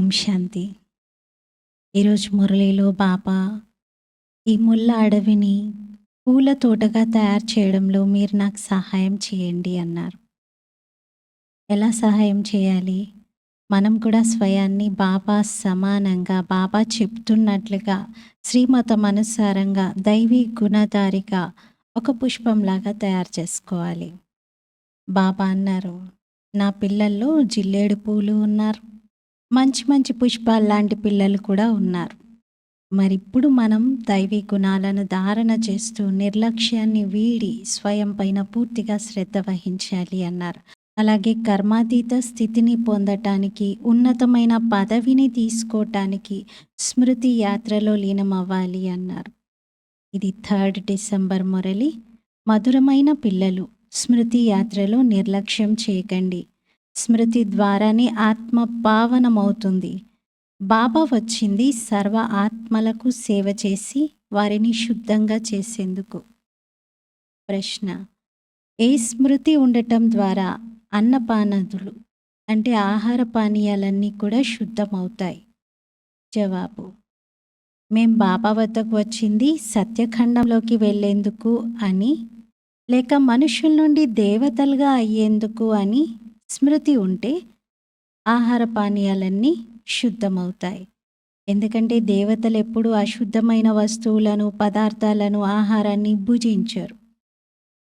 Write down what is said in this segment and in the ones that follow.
ఓం శాంతి. ఈరోజు మురళిలో బాబా ఈ ముళ్ళ అడవిని పూల తోటగా తయారు చేయడంలో మీరు నాకు సహాయం చేయండి అన్నారు. ఎలా సహాయం చేయాలి? మనం కూడా స్వయాన్ని బాబా సమానంగా, బాబా చెప్తున్నట్లుగా, శ్రీమతం అనుసారంగా, దైవీ గుణధారిగా ఒక పుష్పంలాగా తయారు చేసుకోవాలి. బాబా అన్నారు, నా పిల్లల్లో జిల్లేడు పూలు ఉన్నారు, మంచి మంచి పుష్పాలు లాంటి పిల్లలు కూడా ఉన్నారు. మరిప్పుడు మనం దైవీ గుణాలను ధారణ చేస్తూ నిర్లక్ష్యాన్ని వీడి స్వయం పైన పూర్తిగా శ్రద్ధ వహించాలి అన్నారు. అలాగే కర్మాతీత స్థితిని పొందటానికి, ఉన్నతమైన పదవిని తీసుకోవటానికి స్మృతి యాత్రలో లీనమవ్వాలి అన్నారు. ఇది 3 డిసెంబర్ మురళి. మధురమైన పిల్లలు, స్మృతి యాత్రలో నిర్లక్ష్యం చేయకండి. స్మృతి ద్వారానే ఆత్మ పావనమవుతుంది. బాబా వచ్చింది సర్వ ఆత్మలకు సేవ చేసి వారిని శుద్ధంగా చేసేందుకు. ప్రశ్న: ఏ స్మృతి ఉండటం ద్వారా అన్నపానదులు అంటే ఆహార పానీయాలన్నీ కూడా శుద్ధమవుతాయి? జవాబు: మేం బాబా వద్దకు వచ్చింది సత్యఖండంలోకి వెళ్ళేందుకు అని, లేక మనుషుల నుండి దేవతలుగా అయ్యేందుకు అని స్మృతి ఉంటే ఆహార పానీయాలన్నీ శుద్ధమవుతాయి. ఎందుకంటే దేవతలు ఎప్పుడూ అశుద్ధమైన వస్తువులను, పదార్థాలను, ఆహారాన్ని భుజించరు.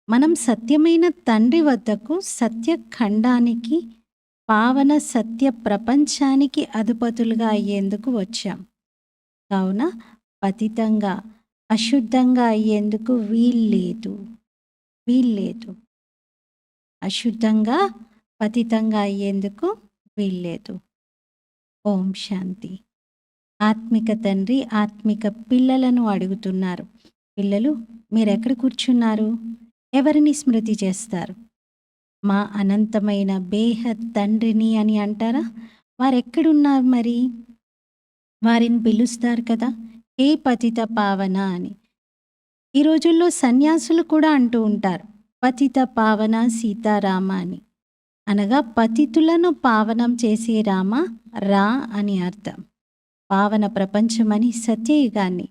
మనం సత్యమైన తండ్రి వద్దకు, సత్యఖండానికి, పావన సత్య ప్రపంచానికి అధిపతులుగా అయ్యేందుకు వచ్చాం. కావున పతితంగా, అశుద్ధంగా అయ్యేందుకు వీల్లేదు. అశుద్ధంగా, పతితంగా అయ్యేందుకు వీల్లేదు. ఓం శాంతి. ఆత్మిక తండ్రి ఆత్మిక పిల్లలను అడుగుతున్నారు, పిల్లలు మీరెక్కడ కూర్చున్నారు? ఎవరిని స్మృతి చేస్తారు? మా అనంతమైన బేహద్ తండ్రిని అని అంటారా? వారెక్కడున్నారు మరి? వారిని పిలుస్తారు కదా, ఏ పతిత పావన అని. ఈ రోజుల్లో సన్యాసులు కూడా అంటూ ఉంటారు, పతిత పావన సీతారామ అని. అనగా పతితులను పావనం చేసే రామ, రా అని అర్థం. పావన ప్రపంచమని సత్యయుగాన్ని,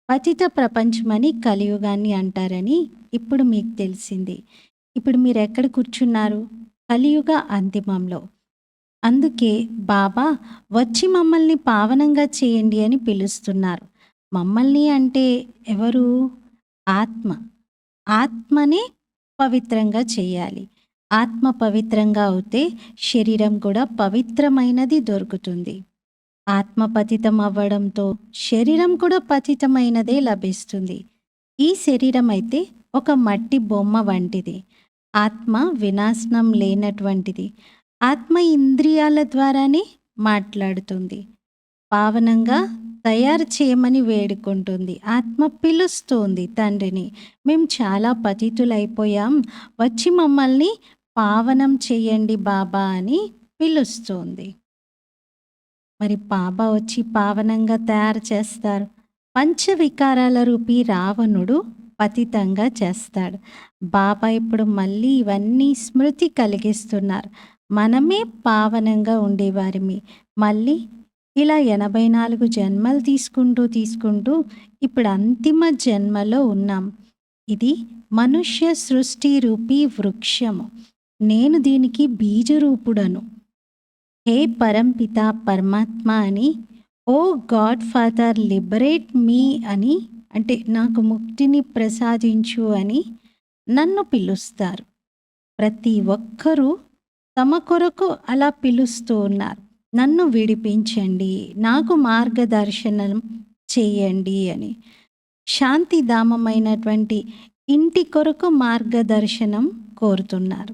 పతిత ప్రపంచమని కలియుగాన్ని అంటారని ఇప్పుడు మీకు తెలిసింది. ఇప్పుడు మీరు ఎక్కడ కూర్చున్నారు? కలియుగ అంతిమంలో. అందుకే బాబా వచ్చి మమ్మల్ని పావనంగా చేయండి అని పిలుస్తున్నారు. మమ్మల్ని అంటే ఎవరు? ఆత్మనే పవిత్రంగా చేయాలి. ఆత్మ పవిత్రంగా అవుతే శరీరం కూడా పవిత్రమైనది దొరుకుతుంది. ఆత్మ పతితం అవ్వడంతో శరీరం కూడా పతితమైనదే లభిస్తుంది. ఈ శరీరం అయితే ఒక మట్టి బొమ్మ వంటిది. ఆత్మ వినాశనం లేనటువంటిది. ఆత్మ ఇంద్రియాల ద్వారానే మాట్లాడుతుంది. పావనంగా తయారు చేయమని వేడుకుంటుంది. ఆత్మ పిలుస్తోంది తండ్రిని, మేము చాలా పతితులైపోయాం, వచ్చి మమ్మల్ని పావనం చేయండి బాబా అని పిలుస్తోంది. మరి బాబా వచ్చి పావనంగా తయారు చేస్తారు. పంచవికారాల రూపీ రావణుడు పతితంగా చేస్తాడు. బాబా ఇప్పుడు మళ్ళీ ఇవన్నీ స్మృతి కలిగిస్తున్నారు. మనమే పావనంగా ఉండేవారిమి. మళ్ళీ ఇలా 84 జన్మలు తీసుకుంటూ ఇప్పుడు అంతిమ జన్మలో ఉన్నాం. ఇది మనుష్య సృష్టి రూపీ వృక్షము. నేను దీనికి బీజరూపుడను. హే పరంపిత పరమాత్మ అని, ఓ గాడ్ ఫాదర్ లిబరేట్ మీ అని, అంటే నాకు ముక్తిని ప్రసాదించు అని నన్ను పిలుస్తారు. ప్రతి ఒక్కరూ తమ కొరకు అలా పిలుస్తూ ఉన్నారు, నన్ను విడిపించండి, నాకు మార్గదర్శనం చేయండి అని. శాంతిధామమైనటువంటి ఇంటి కొరకు మార్గదర్శనం కోరుతున్నారు.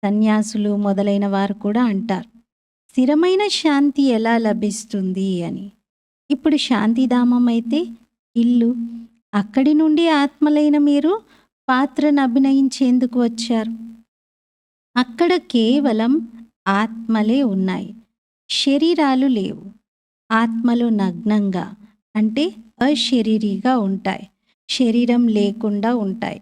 సన్యాసులు మొదలైన వారు కూడా అంటారు, స్థిరమైన శాంతి ఎలా లభిస్తుంది అని. ఇప్పుడు శాంతిధామం అయితే ఇల్లు. అక్కడి నుండి ఆత్మలైన మీరు పాత్రను అభినయించేందుకు వచ్చారు. అక్కడ కేవలం ఆత్మలే ఉన్నాయి, శరీరాలు లేవు. ఆత్మలు నగ్నంగా అంటే అశరీరిగా ఉంటాయి, శరీరం లేకుండా ఉంటాయి.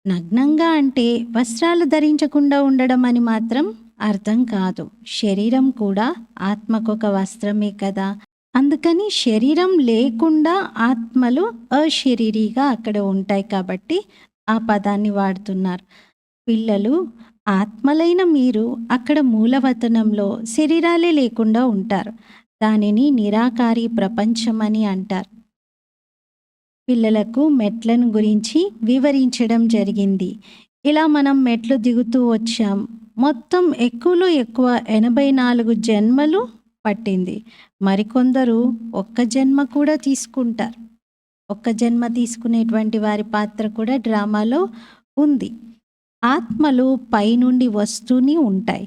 నగ్నంగా అంటే వస్త్రాలు ధరించకుండా ఉండడం అని మాత్రం అర్థం కాదు. శరీరం కూడా ఆత్మకొక వస్త్రమే కదా! అందుకని శరీరం లేకుండా ఆత్మలు అశరీరిగా అక్కడ ఉంటాయి కాబట్టి ఆ పదాన్ని వాడుతున్నారు. పిల్లలు, ఆత్మలైన మీరు అక్కడ మూలవతనంలో శరీరాలే లేకుండా ఉంటారు. దానిని నిరాకారి ప్రపంచమని అంటారు. పిల్లలకు మెట్లను గురించి వివరించడం జరిగింది. ఇలా మనం మెట్లు దిగుతూ వచ్చాం. మొత్తం ఎక్కువలో ఎక్కువ 84 జన్మలు పట్టింది. మరికొందరు ఒక్క జన్మ కూడా తీసుకుంటారు. ఒక్క జన్మ తీసుకునేటువంటి వారి పాత్ర కూడా డ్రామాలో ఉంది. ఆత్మలు పైనుండి వస్తూనే ఉంటాయి.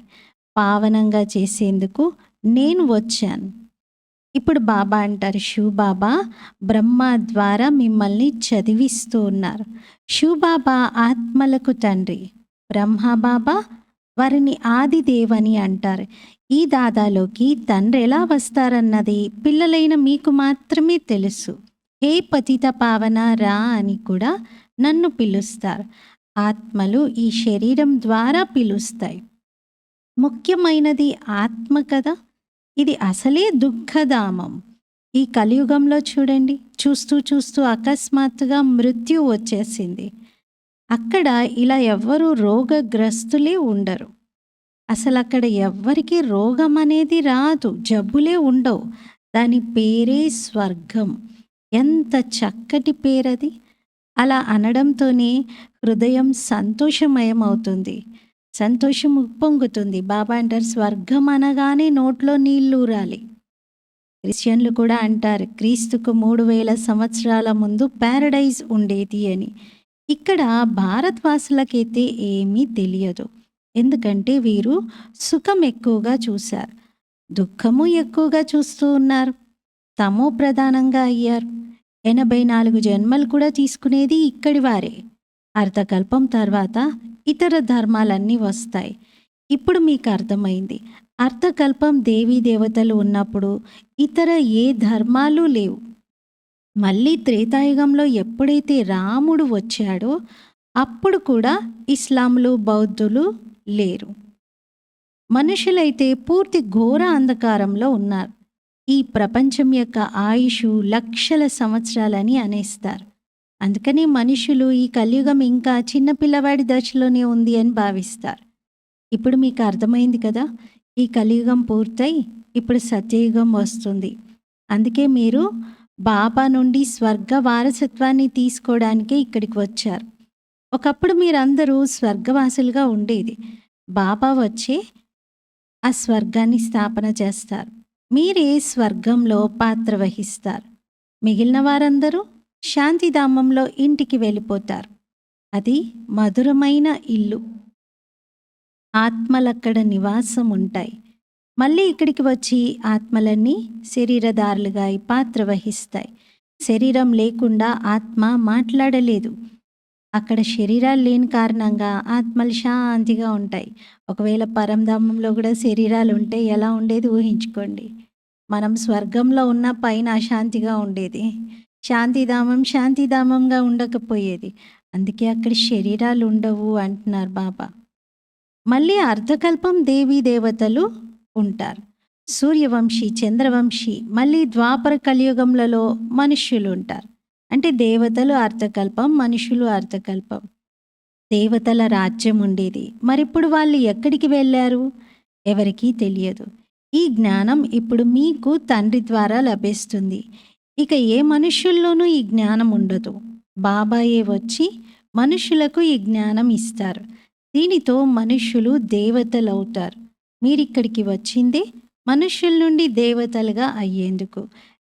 పావనంగా చేసేందుకు నేను వచ్చాను. ఇప్పుడు బాబా అంటారు, శివబాబా బ్రహ్మ ద్వారా మిమ్మల్ని చదివిస్తూ ఉన్నారు. శివబాబా ఆత్మలకు తండ్రి, బ్రహ్మబాబా వారిని ఆదిదేవని అంటారు. ఈ దాదాలోకి తండ్రి ఎలా వస్తారన్నది పిల్లలైన మీకు మాత్రమే తెలుసు. హే పతిత పావన రా అని కూడా నన్ను పిలుస్తారు. ఆత్మలు ఈ శరీరం ద్వారా పిలుస్తాయి. ముఖ్యమైనది ఆత్మ కదా. ఇది అసలే దుఃఖధామం. ఈ కలియుగంలో చూడండి, చూస్తూ చూస్తూ అకస్మాత్తుగా మృత్యు వచ్చేసింది. అక్కడ ఇలా ఎవ్వరూ రోగగ్రస్తులే ఉండరు. అసలు అక్కడ ఎవ్వరికి రోగం అనేది రాదు, జబ్బులే ఉండవు. దాని పేరే స్వర్గం. ఎంత చక్కటి పేరది! అలా అనడంతోనే హృదయం సంతోషమయం అవుతుంది, సంతోషం ఉప్పొంగుతుంది. బాబా అంటారు, స్వర్గం అనగానే నోట్లో నీళ్ళూరాలి. క్రిస్టియన్లు కూడా అంటారు, క్రీస్తుకు 3000 సంవత్సరాల ముందు ప్యారడైజ్ ఉండేది అని. ఇక్కడ భారతవాసులకైతే ఏమీ తెలియదు. ఎందుకంటే వీరు సుఖం ఎక్కువగా చూశారు, దుఃఖము ఎక్కువగా చూస్తూ ఉన్నారు, తమో ప్రధానంగా అయ్యారు. 84 జన్మలు కూడా తీసుకునేది ఇక్కడి వారే. అర్ధకల్పం తర్వాత ఇతర ధర్మాలన్నీ వస్తాయి. ఇప్పుడు మీకు అర్థమైంది, అర్ధకల్పం దేవీ దేవతలు ఉన్నప్పుడు ఇతర ఏ ధర్మాలు లేవు. మళ్ళీ త్రేతాయుగంలో ఎప్పుడైతే రాముడు వచ్చాడో అప్పుడు కూడా ఇస్లాంలు, బౌద్ధులు లేరు. మనుషులైతే పూర్తి ఘోర అంధకారంలో ఉన్నారు. ఈ ప్రపంచం యొక్క ఆయుషు లక్షల సంవత్సరాలని అనేస్తారు. అందుకని మనుషులు ఈ కలియుగం ఇంకా చిన్నపిల్లవాడి దశలోనే ఉంది అని భావిస్తారు. ఇప్పుడు మీకు అర్థమైంది కదా, ఈ కలియుగం పూర్తయి ఇప్పుడు సత్యయుగం వస్తుంది. అందుకే మీరు బాబా నుండి స్వర్గ వారసత్వాన్ని తీసుకోవడానికే ఇక్కడికి వచ్చారు. ఒకప్పుడు మీరందరూ స్వర్గవాసులుగా ఉండేది. బాబా వచ్చే ఆ స్వర్గాన్ని స్థాపన చేస్తారు. మీరే స్వర్గంలో పాత్ర వహిస్తారు. మిగిలిన వారందరూ శాంతిధామంలో ఇంటికి వెళ్ళిపోతారు. అది మధురమైన ఇల్లు. ఆత్మలక్కడ నివాసం ఉంటాయి. మళ్ళీ ఇక్కడికి వచ్చి ఆత్మలన్నీ శరీరధారులుగా ఈ పాత్ర వహిస్తాయి. శరీరం లేకుండా ఆత్మ మాట్లాడలేదు. అక్కడ శరీరాలు లేని కారణంగా ఆత్మలు శాంతిగా ఉంటాయి. ఒకవేళ పరంధామంలో కూడా శరీరాలు ఉంటే ఎలా ఉండేది ఊహించుకోండి. మనం స్వర్గంలో ఉన్న పైన అశాంతిగా ఉండేది, శాంతిధామం శాంతిధామంగా ఉండకపోయేది. అందుకే అక్కడ శరీరాలు ఉండవు అంటున్నారు బాబా. మళ్ళీ అర్ధకల్పం దేవీ దేవతలు ఉంటారు. సూర్యవంశీ, చంద్రవంశీ, మళ్ళీ ద్వాపర కలియుగంలలో మనుష్యులు ఉంటారు. అంటే దేవతలు అర్ధకల్పం, మనుషులు అర్ధకల్పం. దేవతల రాజ్యం ఉండేది. మరిప్పుడు వాళ్ళు ఎక్కడికి వెళ్ళారు? ఎవరికీ తెలియదు. ఈ జ్ఞానం ఇప్పుడు మీకు తండ్రి ద్వారా లభిస్తుంది. ఇక ఏ మనుష్యుల్లోనూ ఈ జ్ఞానం ఉండదు. బాబాయే వచ్చి మనుషులకు ఈ జ్ఞానం ఇస్తారు. దీనితో మనుష్యులు దేవతలవుతారు. మీరిక్కడికి వచ్చిందే మనుష్యుల నుండి దేవతలుగా అయ్యేందుకు.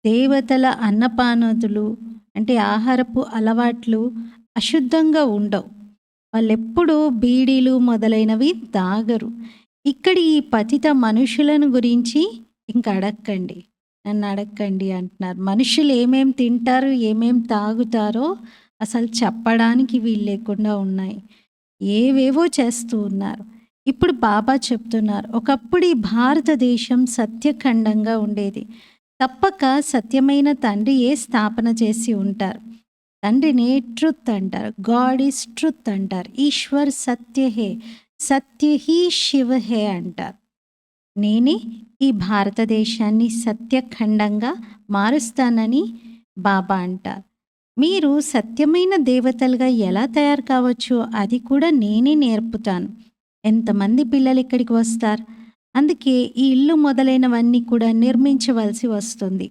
దేవతల అన్నపానదులు అంటే ఆహారపు అలవాట్లు అశుద్ధంగా ఉండవు. వాళ్ళెప్పుడూ బీడీలు మొదలైనవి తాగరు. ఇక్కడి ఈ పతిత మనుషులను గురించి ఇంక అడక్కండి, నన్ను అడక్కండి అంటున్నారు. మనుషులు ఏమేం తింటారు, ఏమేం తాగుతారో అసలు చెప్పడానికి వీలు లేకుండా ఉన్నాయి. ఏవేవో చేస్తూ ఉన్నారు. ఇప్పుడు బాబా చెప్తున్నారు, ఒకప్పుడు ఈ భారతదేశం సత్యఖండంగా ఉండేది. తప్పక సత్యమైన తండ్రియే స్థాపన చేసి ఉంటారు. తండ్రిని ట్రుత్ అంటారు, గాడ్ ఈజ్ ట్రుత్ అంటారు. ఈశ్వర్ సత్య హే, సత్య హీ శివ హే అంటారు. నేనే ఈ భారతదేశాన్ని సత్యఖండంగా మారుస్తానని బాబా అంటారు. మీరు సత్యమైన దేవతలుగా ఎలా తయారు కావచ్చో అది కూడా నేనే నేర్పుతాను. ఎంతమంది పిల్లలు ఇక్కడికి వస్తారు? అందుకే ఈ ఇల్లు మొదలైనవన్నీ కూడా నిర్మించవలసి వస్తుంది.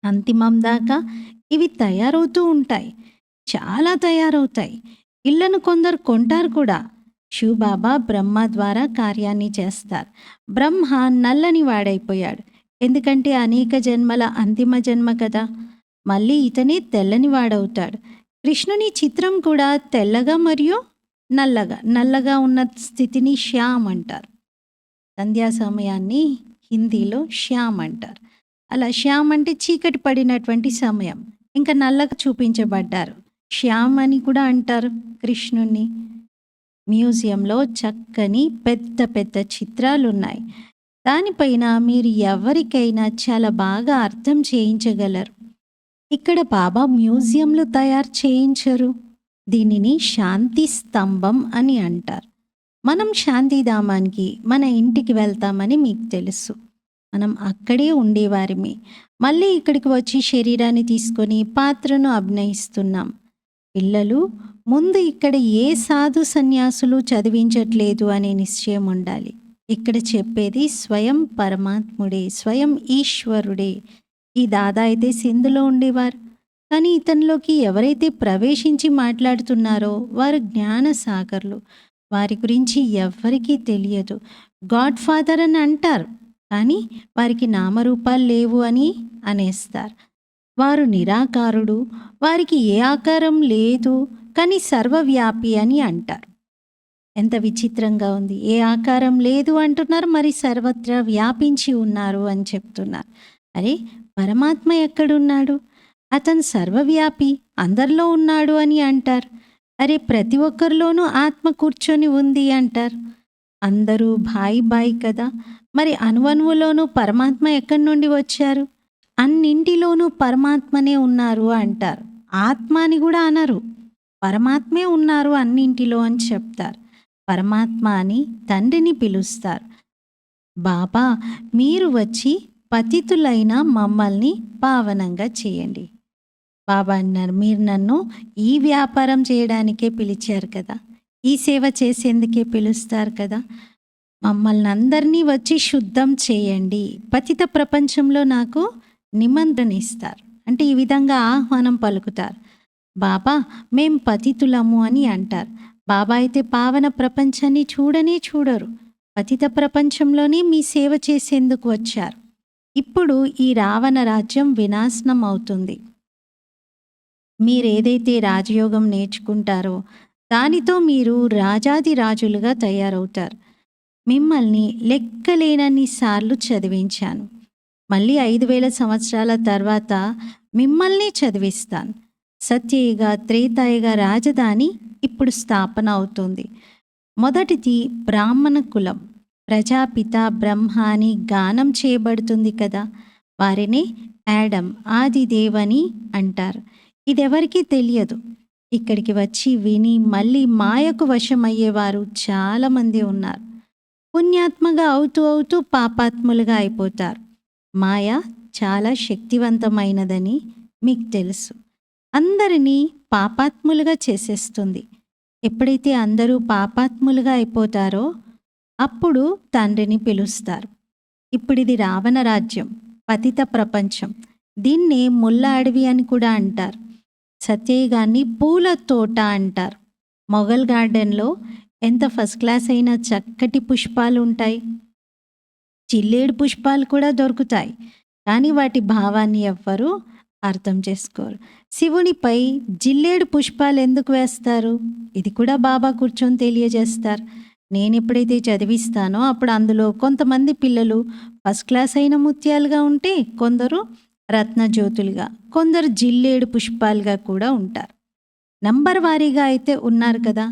అంతిమం దాకా ఇవి తయారవుతూ ఉంటాయి. చాలా తయారవుతాయి. ఇళ్లను కొందరు కొంటారు కూడా. శివబాబా బ్రహ్మ ద్వారా కార్యాన్ని చేస్తారు. బ్రహ్మ నల్లని వాడైపోయాడు. ఎందుకంటే అనేక జన్మల అంతిమ జన్మ కదా. మళ్ళీ ఇతనే తెల్లని వాడవుతాడు. కృష్ణుని చిత్రం కూడా తెల్లగా మరియు నల్లగా ఉన్న స్థితిని శ్యామ్ అంటారు. సంధ్యా సమయాన్ని హిందీలో శ్యామ్ అంటారు. అలా శ్యామ్ అంటే చీకటి పడినటువంటి సమయం. ఇంకా నల్లగా చూపించబడ్డారు. శ్యామ్ అని కూడా అంటారు కృష్ణుణ్ణి. మ్యూజియంలో చక్కని పెద్ద పెద్ద చిత్రాలున్నాయి. దానిపైన మీరు ఎవరికైనా చాలా బాగా అర్థం చేయించగలరు. ఇక్కడ బాబా మ్యూజియంలు తయారు చేయించరు. దీనిని శాంతి స్తంభం అని అంటారు. మనం శాంతిధామానికి మన ఇంటికి వెళ్తామని మీకు తెలుసు. మనం అక్కడే ఉండేవారిమి. మళ్ళీ ఇక్కడికి వచ్చి శరీరాన్ని తీసుకొని పాత్రను అభినయిస్తున్నాం. పిల్లలు ముందు ఇక్కడ ఏ సాధు సన్యాసులు చదివించట్లేదు అనే నిశ్చయం ఉండాలి. ఇక్కడ చెప్పేది స్వయం పరమాత్ముడే, స్వయం ఈశ్వరుడే. ఈ దాదా అయితే సింధులో ఉండేవారు. కానీ ఇతనిలోకి ఎవరైతే ప్రవేశించి మాట్లాడుతున్నారో వారు జ్ఞాన సాగర్లు. వారి గురించి ఎవ్వరికీ తెలియదు. గాడ్ ఫాదర్ అని అంటారు, కానీ వారికి నామరూపాలు లేవు అని అనేస్తారు. వారు నిరాకారుడు, వారికి ఏ ఆకారం లేదు, కానీ సర్వవ్యాపి అని అంటారు. ఎంత విచిత్రంగా ఉంది. ఏ ఆకారం లేదు అంటున్నారు, మరి సర్వత్రా వ్యాపించి ఉన్నారు అని చెప్తున్నారు. అరే, పరమాత్మ ఎక్కడున్నాడు? అతను సర్వవ్యాపి, అందరిలో ఉన్నాడు అని అంటారు. అరే, ప్రతి ఒక్కరిలోనూ ఆత్మ కూర్చొని ఉంది అంటారు. అందరూ బాయి కదా. మరి అణువణువులోనూ పరమాత్మ ఎక్కడి నుండి వచ్చారు? అన్నింటిలోనూ పరమాత్మనే ఉన్నారు అంటారు. ఆత్మ అని కూడా అనరు, పరమాత్మే ఉన్నారు అన్నింటిలో అని చెప్తారు. పరమాత్మ అని తండ్రిని పిలుస్తారు. బాబా, మీరు వచ్చి పతితులైన మమ్మల్ని పావనంగా చేయండి. బాబా అన్నారు, మీరు నన్ను ఈ వ్యాపారం చేయడానికే పిలిచారు కదా, ఈ సేవ చేసేందుకే పిలుస్తారు కదా. మమ్మల్ని అందరినీ వచ్చి శుద్ధం చేయండి. పతిత ప్రపంచంలో నాకు నిమంత్రణ ఇస్తారు. అంటే ఈ విధంగా ఆహ్వానం పలుకుతారు. బాబా, మేం పతితులము అని అంటారు. బాబా అయితే పావన ప్రపంచాన్ని చూడరు. పతిత ప్రపంచంలోనే మీ సేవ చేసేందుకు వచ్చారు. ఇప్పుడు ఈ రావణ రాజ్యం వినాశనం అవుతుంది. మీరేదైతే రాజయోగం నేర్చుకుంటారో దానితో మీరు రాజాది రాజులుగా తయారవుతారు. మిమ్మల్ని లెక్కలేనన్ని సార్లు చదివించాను. మళ్ళీ 5000 సంవత్సరాల తర్వాత మిమ్మల్ని చదివిస్తాను. సత్యయుగ త్రేతాయుగ రాజధాని ఇప్పుడు స్థాపన అవుతుంది. మొదటిది బ్రాహ్మణ కులం. ప్రజాపిత బ్రహ్మ అని గానం చేయబడుతుంది కదా. వారిని యాడమ్ ఆదిదేవని అంటారు. ఇదెవరికీ తెలియదు. ఇక్కడికి వచ్చి విని మళ్ళీ మాయకు వశమయ్యేవారు చాలామంది ఉన్నారు. పుణ్యాత్మగా అవుతూ పాపాత్ములుగా అయిపోతారు. మాయ చాలా శక్తివంతమైనదని మీకు తెలుసు. అందరినీ పాపాత్ములుగా చేసేస్తుంది. ఎప్పుడైతే అందరూ పాపాత్ములుగా అయిపోతారో అప్పుడు తండ్రిని పిలుస్తారు. ఇప్పుడు ఇది రావణ రాజ్యం, పతిత ప్రపంచం. దీన్నే ముళ్ళ అడవి అని కూడా అంటారు. సత్యయుగాన్ని పూల తోట అంటారు. మొఘల్ గార్డెన్లో ఎంత ఫస్ట్ క్లాస్ అయిన చక్కటి పుష్పాలు ఉంటాయి. జిల్లేడు పుష్పాలు కూడా దొరుకుతాయి, కానీ వాటి భావాన్ని ఎవ్వరూ అర్థం చేసుకోరు. శివునిపై జిల్లేడు పుష్పాలు ఎందుకు వేస్తారు? ఇది కూడా బాబా కూర్చొని తెలియజేస్తారు. నేను ఎప్పుడైతే చదివిస్తానో అప్పుడు అందులో కొంతమంది పిల్లలు ఫస్ట్ క్లాస్ అయిన ముత్యాలుగా ఉంటే, కొందరు రత్నజ్యోతులుగా, కొందరు జిల్లేడు పుష్పాలుగా కూడా ఉంటారు. నంబర్ వారీగా అయితే ఉన్నారు కదా.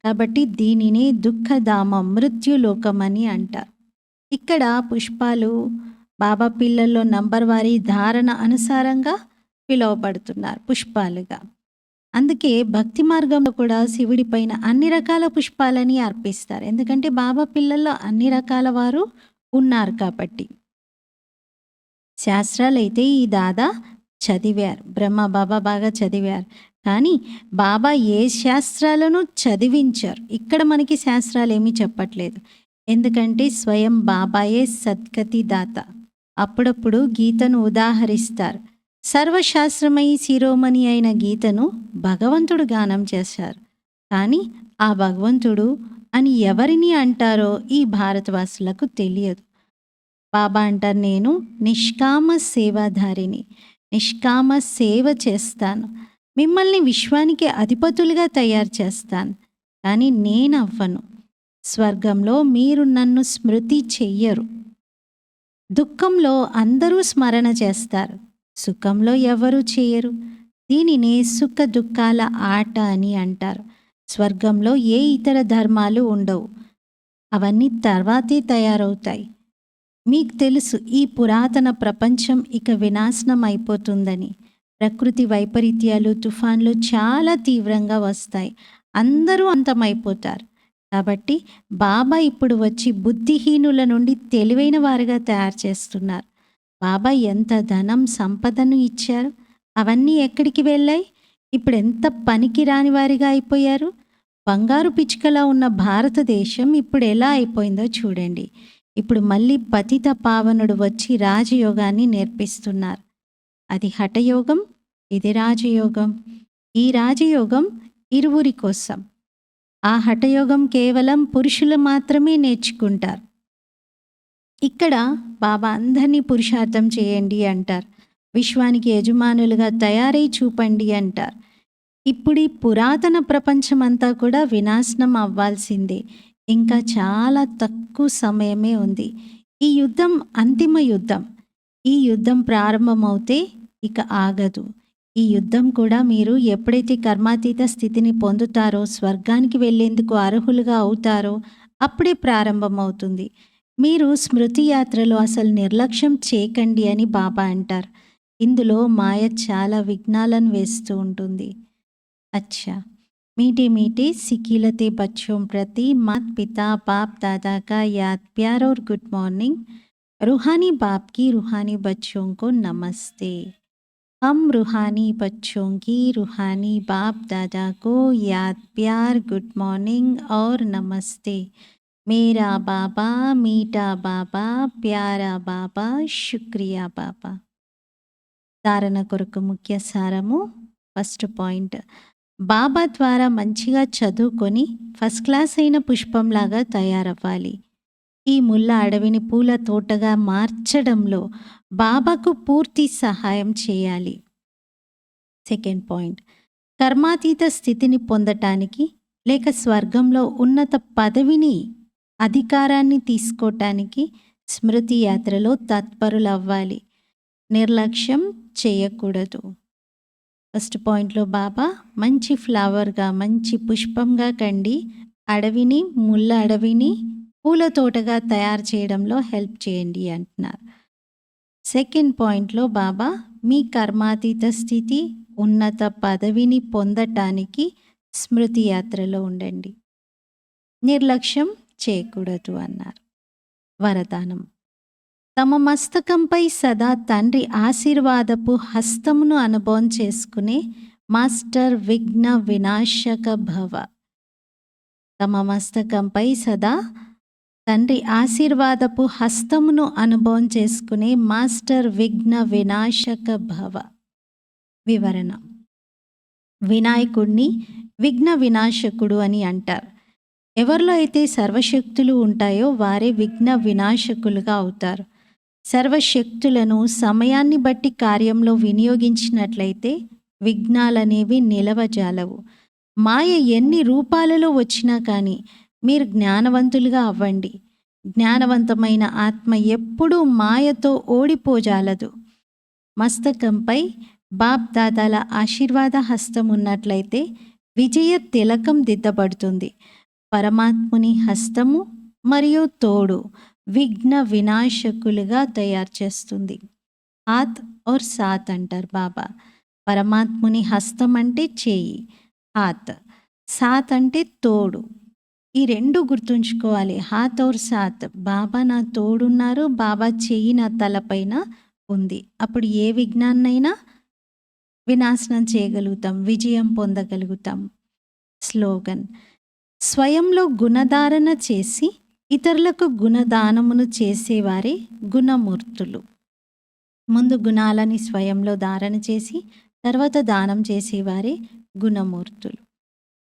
కాబట్టి దీనిని దుఃఖధామం, మృత్యులోకం అని అంటారు. ఇక్కడ పుష్పాలు బాబా పిల్లల్లో నంబర్ వారీ ధారణ అనుసారంగా పిలువబడుతున్నారు పుష్పాలుగా. అందుకే భక్తి మార్గంలో కూడా శివుడి పైన అన్ని రకాల పుష్పాలని అర్పిస్తారు. ఎందుకంటే బాబా పిల్లల్లో అన్ని రకాల వారు ఉన్నారు కాబట్టి. శాస్త్రాలైతే ఈ దాదా చదివారు. బ్రహ్మ బాబా బాగా చదివారు. కానీ బాబా ఏ శాస్త్రాలను చదివించారు. ఇక్కడ మనకి శాస్త్రాలేమీ చెప్పట్లేదు. ఎందుకంటే స్వయం బాబాయే సద్గతి దాత. అప్పుడప్పుడు గీతను ఉదాహరిస్తారు. సర్వశాస్త్రమై శిరోమణి అయిన గీతను భగవంతుడు గానం చేశారు. కానీ ఆ భగవంతుడు అని ఎవరిని అంటారో ఈ భారతవాసులకు తెలియదు. బాబా అంటారు, నేను నిష్కామ సేవాధారిని, నిష్కామ సేవ చేస్తాను, మిమ్మల్ని విశ్వానికి అధిపతులుగా తయారు చేస్తాను, కానీ నేను అవ్వను. స్వర్గంలో మీరు నన్ను స్మృతి చెయ్యరు. దుఃఖంలో అందరూ స్మరణ చేస్తారు, సుఖంలో ఎవరూ చేయరు. దీనినే సుఖ దుఃఖాల ఆట అని అంటారు. స్వర్గంలో ఏ ఇతర ధర్మాలు ఉండవు, అవన్నీ తర్వాతే తయారవుతాయి. మీకు తెలుసు ఈ పురాతన ప్రపంచం ఇక వినాశనం అయిపోతుందని. ప్రకృతి వైపరీత్యాలు, తుఫాన్లు చాలా తీవ్రంగా వస్తాయి, అందరూ అంతమైపోతారు. కాబట్టి బాబా ఇప్పుడు వచ్చి బుద్ధిహీనుల నుండి తెలివైన వారుగా తయారు చేస్తున్నారు. బాబా ఎంత ధనం సంపదను ఇచ్చారు, అవన్నీ ఎక్కడికి వెళ్ళాయి? ఇప్పుడు ఎంత పనికి రాని వారిగా అయిపోయారు. బంగారు పిచ్చుకలా ఉన్న భారతదేశం ఇప్పుడు ఎలా అయిపోయిందో చూడండి. ఇప్పుడు మళ్ళీ పతిత పావనుడు వచ్చి రాజయోగాన్ని నేర్పిస్తున్నారు. అది హఠయోగం, ఇది రాజయోగం. ఈ రాజయోగం ఇరువురి కోసం. ఆ హఠయోగం కేవలం పురుషులు మాత్రమే నేర్చుకుంటారు. ఇక్కడ బాబా అందరినీ పురుషార్థం చేయండి అంటారు. విశ్వానికి యజమానులుగా తయారై చూపండి అంటారు. ఇప్పుడు ఈ పురాతన ప్రపంచం అంతా కూడా వినాశనం అవ్వాల్సిందే. ఇంకా చాలా తక్కువ సమయమే ఉంది. ఈ యుద్ధం అంతిమ యుద్ధం. ఈ యుద్ధం ప్రారంభమవుతే ఇక ఆగదు. ఈ యుద్ధం కూడా మీరు ఎప్పుడైతే కర్మాతీత స్థితిని పొందుతారో, స్వర్గానికి వెళ్ళేందుకు అర్హులుగా అవుతారో అప్పుడే ప్రారంభమవుతుంది. మీరు స్మృతి యాత్రలో అసలు నిర్లక్ష్యం చేయకండి అని బాబా అంటారు. ఇందులో మాయ చాలా విఘ్నాలను వేస్తూ ఉంటుంది. अच्छा, मीठे मीठे सिकीलते बच्चों प्रति मात पिता बाप दादा का याद प्यार और गुड मॉर्निंग। रूहानी बाप की रूहानी बच्चों को नमस्ते। हम रूहानी बच्चों की रूहानी बाप दादा को याद प्यार गुड मॉर्निंग और नमस्ते। मेरा बाबा मीठा बाबा प्यारा बाबा शुक्रिया बाबा। धारण కొరకు ముఖ్య సారము. ఫస్ట్ పాయింట్, బాబా ద్వారా మంచిగా చదువుకొని ఫస్ట్ క్లాస్ అయిన పుష్పంలాగా తయారవ్వాలి. ఈ ముళ్ళ అడవిని పూల తోటగా మార్చడంలో బాబాకు పూర్తి సహాయం చేయాలి. సెకండ్ పాయింట్, కర్మాతీత స్థితిని పొందటానికి లేక స్వర్గంలో ఉన్నత పదవిని, అధికారాన్ని తీసుకోవటానికి స్మృతి యాత్రలో తత్పరులవ్వాలి. నిర్లక్ష్యం చేయకూడదు. ఫస్ట్ పాయింట్లో బాబా మంచి ఫ్లవర్గా, మంచి పుష్పంగా కండి అడవిని, ముళ్ళ అడవిని పూల తోటగా తయారు చేయడంలో హెల్ప్ చేయండి అంటున్నారు. సెకండ్ పాయింట్లో బాబా మీ కర్మాతీత స్థితి, ఉన్నత పదవిని పొందటానికి స్మృతి యాత్రలో ఉండండి, నిర్లక్ష్యం చేయకూడదు అన్నారు. వరదానం, తమ మస్తకంపై సదా తండ్రి ఆశీర్వాదపు హస్తమును అనుభవం చేసుకునే మాస్టర్ విఘ్న వినాశక భవ. తమ మస్తకంపై సదా తండ్రి ఆశీర్వాదపు హస్తమును అనుభవం చేసుకునే మాస్టర్ విఘ్న వినాశక భవ. వివరణ, వినాయకుడిని విఘ్న వినాశకుడు అని అంటారు. ఎవరిలో అయితే సర్వశక్తులు ఉంటాయో వారే విఘ్న వినాశకులుగా అవుతారు. సర్వశక్తులను సమయాన్ని బట్టి కార్యంలో వినియోగించినట్లయితే విఘ్నాలనేవి నిలవజాలవు. మాయ ఎన్ని రూపాలలో వచ్చినా కానీ మీరు జ్ఞానవంతులుగా అవ్వండి. జ్ఞానవంతమైన ఆత్మ ఎప్పుడూ మాయతో ఓడిపోజాలదు. మస్తకంపై బాప్ దాదాల ఆశీర్వాద హస్తం ఉన్నట్లయితే విజయ తిలకం దిద్దబడుతుంది. పరమాత్ముని హస్తము మరియు తోడు విఘ్న వినాశకులుగా తయారు చేస్తుంది. హాత్ और సాత్ అంటారు బాబా. పరమాత్ముని హస్తం అంటే చేయి, హాత్. సాత్ అంటే తోడు. ఈ 2 గుర్తుంచుకోవాలి. హాత్ ఔర్ సాత్. బాబా నా తోడున్నారు, బాబా చెయ్యి నా తలపైన ఉంది. అప్పుడు ఏ విఘ్నాన్నైనా వినాశనం చేయగలుగుతాం, విజయం పొందగలుగుతాం. స్లోగన్: స్వయంలో గుణధారణ చేసి ఇతరులకు గుణదానమును చేసేవారే గుణమూర్తులు. ముందు గుణాలని స్వయంలో ధారణ చేసి తర్వాత దానం చేసేవారే గుణమూర్తులు.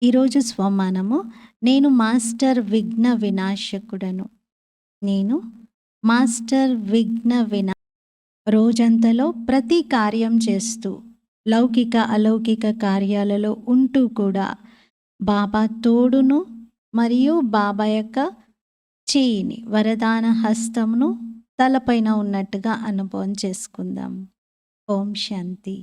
ఈరోజు స్వమానము: నేను మాస్టర్ విఘ్న వినాశకుడను. నేను మాస్టర్ విఘ్న రోజంతలో ప్రతి కార్యం చేస్తూ, లౌకిక అలౌకిక కార్యాలలో ఉంటూ కూడా బాబా తోడును మరియు బాబా యొక్క చేయిని, వరదాన హస్తమును తలపైన ఉన్నట్టుగా అనుభవం చేసుకుందాం. ఓం శాంతి.